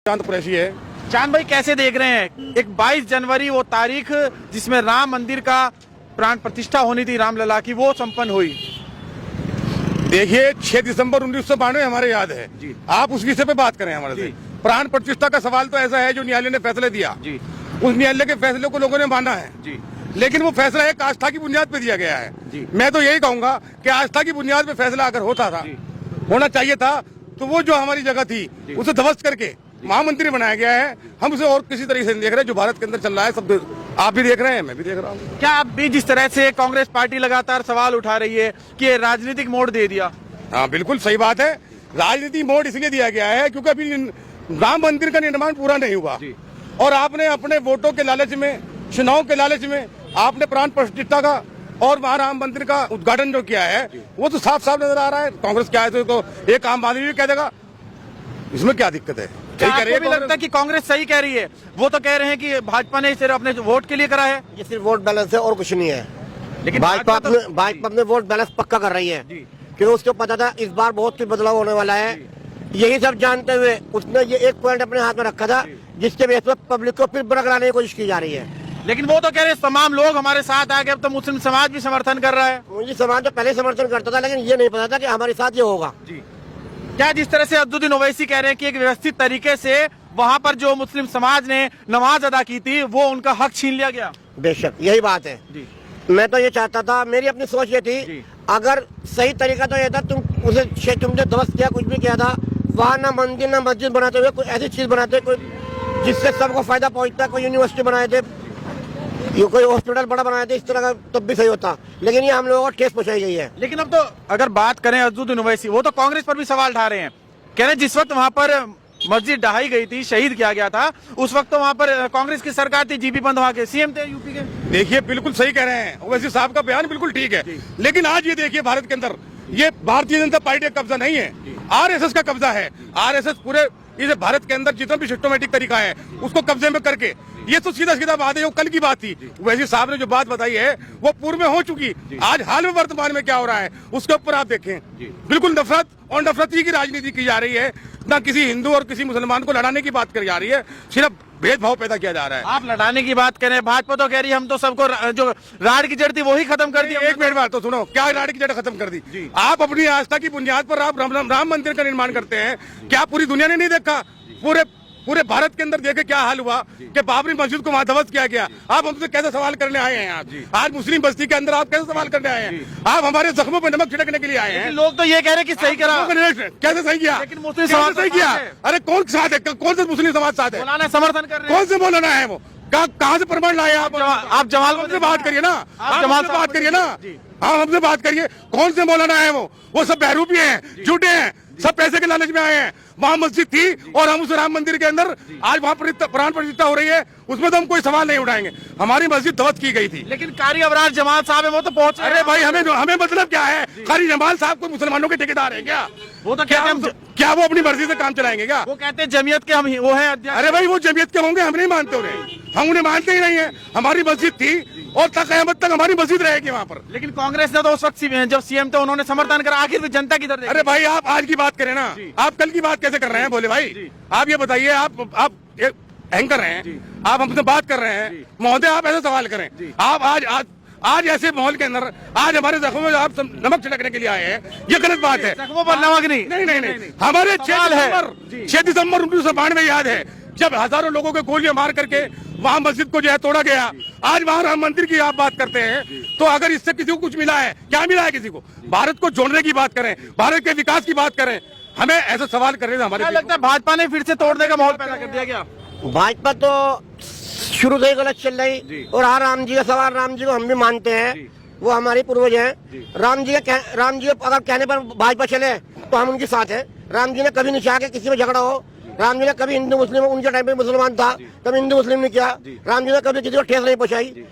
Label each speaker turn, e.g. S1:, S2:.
S1: चांद कुरैशी है।
S2: चांद भाई कैसे देख रहे हैं एक 22 जनवरी वो तारीख जिसमें राम मंदिर का प्राण प्रतिष्ठा होनी थी रामलला की, वो संपन्न हुई।
S1: देखिए 6 दिसंबर 1992 हमारे याद है
S2: जी।
S1: आप उस विषय पे बात करें हमारे से। प्राण प्रतिष्ठा का सवाल तो ऐसा है जो न्यायालय ने फैसले दिया
S2: जी।
S1: उस न्यायालय के फैसले को लोगों ने माना है
S2: जी।
S1: लेकिन वो फैसला एक आस्था की बुनियाद पे दिया गया है
S2: जी।
S1: मैं तो यही कहूंगा कि आस्था की बुनियाद पे फैसला अगर होता था होना चाहिए था तो वो जो हमारी जगह थी उसे ध्वस्त करके महामंत्री बनाया गया है। हम उसे और किसी तरीके से नहीं देख रहे। जो भारत के अंदर चल रहा है सब आप भी देख रहे हैं, मैं भी देख रहा हूँ।
S2: क्या आप भी जिस तरह से कांग्रेस पार्टी लगातार सवाल उठा रही है कि ये राजनीतिक मोड़ दे दिया?
S1: हाँ बिल्कुल सही बात है। राजनीति मोड़ इसलिए दिया गया है क्योंकि अभी राम मंदिर का निर्माण पूरा नहीं हुआ और आपने अपने वोटों के लालच में, चुनाव के लालच में आपने प्राण प्रतिष्ठा का और वहाँ राम मंदिर का उद्घाटन जो किया है वो तो साफ साफ नजर आ रहा है। कांग्रेस क्या है तो एक आम आदमी भी कह देगा, इसमें क्या दिक्कत है?
S2: क्या आपको भी लगता है कि कांग्रेस सही कह रही है? वो तो कह रहे हैं कि भाजपा ने सिर्फ अपने वोट के लिए करा है।
S3: ये सिर्फ वोट बैलेंस है और कुछ नहीं है।
S2: लेकिन
S3: भाजपा अपने वोट बैलेंस पक्का कर रही है क्योंकि उसको पता था इस बार बहुत कुछ बदलाव होने वाला है। यही सब जानते हुए उसने ये एक पॉइंट अपने हाथ में रखा था जिसके बेस पर पब्लिक को फिर बरगलाने की कोशिश की जा रही है।
S2: लेकिन वो तो कह रहे हैं तमाम लोग हमारे साथ आ गए, अब तो मुस्लिम समाज भी समर्थन कर रहा है।
S3: मुझे समाज तो पहले समर्थन करता था लेकिन ये नहीं पता था कि हमारे साथ ये होगा।
S2: क्या जिस तरह से अब्दुद्दीन ओवैसी कह रहे हैं कि एक व्यवस्थित तरीके से वहाँ पर जो मुस्लिम समाज ने नमाज अदा की थी वो उनका हक छीन लिया गया?
S3: बेशक यही बात है। मैं तो ये चाहता था, मेरी अपनी सोच ये थी अगर सही तरीका तो ये था तुमने ध्वस्त किया, कुछ भी किया था वहाँ ना मंदिर ना मस्जिद बनाते हुए कोई ऐसी चीज बनाते कोई जिससे सबको फायदा पहुंचता। कोई यूनिवर्सिटी बनाए थे, ये कोई हॉस्पिटल बड़ा बनाए थे, इस तरह का तब भी सही होता। लेकिन ये हम लोगों को ठेस पहुंचाई गई है।
S2: लेकिन अब तो अगर बात करें अब्दुद्दीन ओवैसी, वो तो कांग्रेस पर भी सवाल उठा रहे हैं। कह रहे हैं जिस वक्त वहाँ पर मस्जिद ढहाई गई थी, शहीद किया गया था, उस वक्त तो वहाँ पर कांग्रेस की सरकार थी, जीपी पंत वहाँ के सीएम थे यूपी के।
S1: देखिए बिल्कुल सही कह रहे हैं ओवैसी साहब का बयान बिल्कुल ठीक है। लेकिन आज ये देखिए भारत के अंदर ये भारतीय जनता पार्टी का कब्जा नहीं है, आरएसएस का कब्जा है। आरएसएस पूरे इस भारत के अंदर जितना भी सिस्टमेटिक तरीका है उसको कब्जे में करके, ये तो सीधा सीधा बात है। वो कल की बात थी। वैसे साहब ने जो बात बताई है वो पूर्व में हो चुकी। आज हाल में वर्तमान में क्या हो रहा है उसके ऊपर आप देखें। बिल्कुल नफरत और नफरती की राजनीति की जा रही है। ना किसी हिंदू और किसी मुसलमान को लड़ाने की बात करी जा रही है, सिर्फ भेदभाव पैदा किया जा रहा है।
S2: आप लड़ाने की बात करें, भाजपा तो कह रही है हम तो सबको जो राड की जड़ थी वही खत्म कर दी।
S1: एक मिनट बात तो सुनो, क्या राड की जड़ खत्म कर दी? आप अपनी आस्था की बुनियाद पर आप राम मंदिर का निर्माण करते हैं। क्या पूरी दुनिया ने नहीं देखा? पूरे भारत के अंदर देखे क्या हाल हुआ कि बाबरी मस्जिद को वहां ध्वस्त किया गया। आप हमसे कैसे सवाल करने आए हैं? आज मुस्लिम बस्ती के अंदर आप कैसे सवाल करने आए हैं? आप हमारे जख्मों पर नमक छिड़कने के लिए आए हैं।
S2: लोग तो ये कह रहे हैं कि सही करा।
S1: कैसे सही किया?
S2: लेकिन मुस्लिम समाज
S1: सही किया। अरे कौन साथ है? कौन सा मुस्लिम समाज साथ है?
S2: मौलाना समर्थन कर रहे हैं।
S1: कौन से मौलाना है वो? कहाँ से प्रमाण लाए आप?
S2: जमाल
S1: से बात करिए ना,
S2: आप जमाल से
S1: बात करिए ना। हाँ हमसे बात करिए, कौन से मौलाना है वो सब बहरूपी हैं, झूठे हैं, सब पैसे के लालच में आए हैं। वहाँ मस्जिद थी और हम उस राम मंदिर के अंदर आज वहाँ प्राण प्रतिष्ठा हो रही है, उसमें तो हम कोई सवाल नहीं उठाएंगे। हमारी मस्जिद ध्वस्त की गई थी।
S2: लेकिन कारी अबरार जमाल साहब है वो तो पहुंचे।
S1: अरे भाई हमें मतलब क्या है? कारी जमाल साहब कोई मुसलमानों के ठेकेदार है क्या?
S2: वो तो
S1: क्या वो अपनी मर्जी से काम चलाएंगे क्या?
S2: वो कहते हैं जमीयत के हम वो है अध्यक्ष।
S1: अरे भाई वो जमीयत के होंगे, हम नहीं मानते उन्हें, हम उन्हें मानते ही नहीं है। हमारी मस्जिद थी और क़यामत तक हमारी मस्जिद रहेगी वहाँ पर।
S2: लेकिन कांग्रेस ने तो उस वक्त जब सीएम थे उन्होंने समर्थन करा, आखिर भी जनता की तरफ।
S1: अरे भाई आप आज की बात करें ना, आप कल की बात कैसे कर रहे हैं? बोले भाई आप ये बताइए, आप एंकर हैं, आप हमसे बात कर रहे हैं महोदय, आप ऐसे सवाल करें। आप आज ऐसे माहौल के अंदर आज हमारे जख्मों में आप नमक छिड़कने के लिए आए हैं, ये गलत बात है।
S2: जख्मों पर नमक नहीं।
S1: हमारे 6 दिसंबर 1992 याद है जब हजारों लोगों के गोलियां मार करके वहाँ मस्जिद को जो है तोड़ा गया। आज वहाँ राम मंदिर की आप बात करते हैं तो अगर इससे किसी को कुछ मिला है, क्या मिला है किसी को? भारत को जोड़ने की बात करें, भारत के विकास की बात करें, हमें ऐसे सवाल करने से हमारे
S2: लगता है भाजपा ने फिर से तोड़ने का माहौल पैदा कर दिया गया।
S3: भाजपा तो शुरू से ही गलत चल रही और हाँ राम जी का सवाल, राम जी को हम भी मानते हैं, वो हमारे पूर्वज हैं। राम जी अगर कहने पर भाजपा चले तो हम उनके साथ हैं। राम जी ने कभी नहीं चाहा कि किसी में झगड़ा हो। राम जी ने कभी हिंदू मुस्लिम, उनके टाइम पे मुसलमान था तब हिंदू मुस्लिम ने किया। राम जी ने कभी किसी को ठेस नहीं पहुंचाई।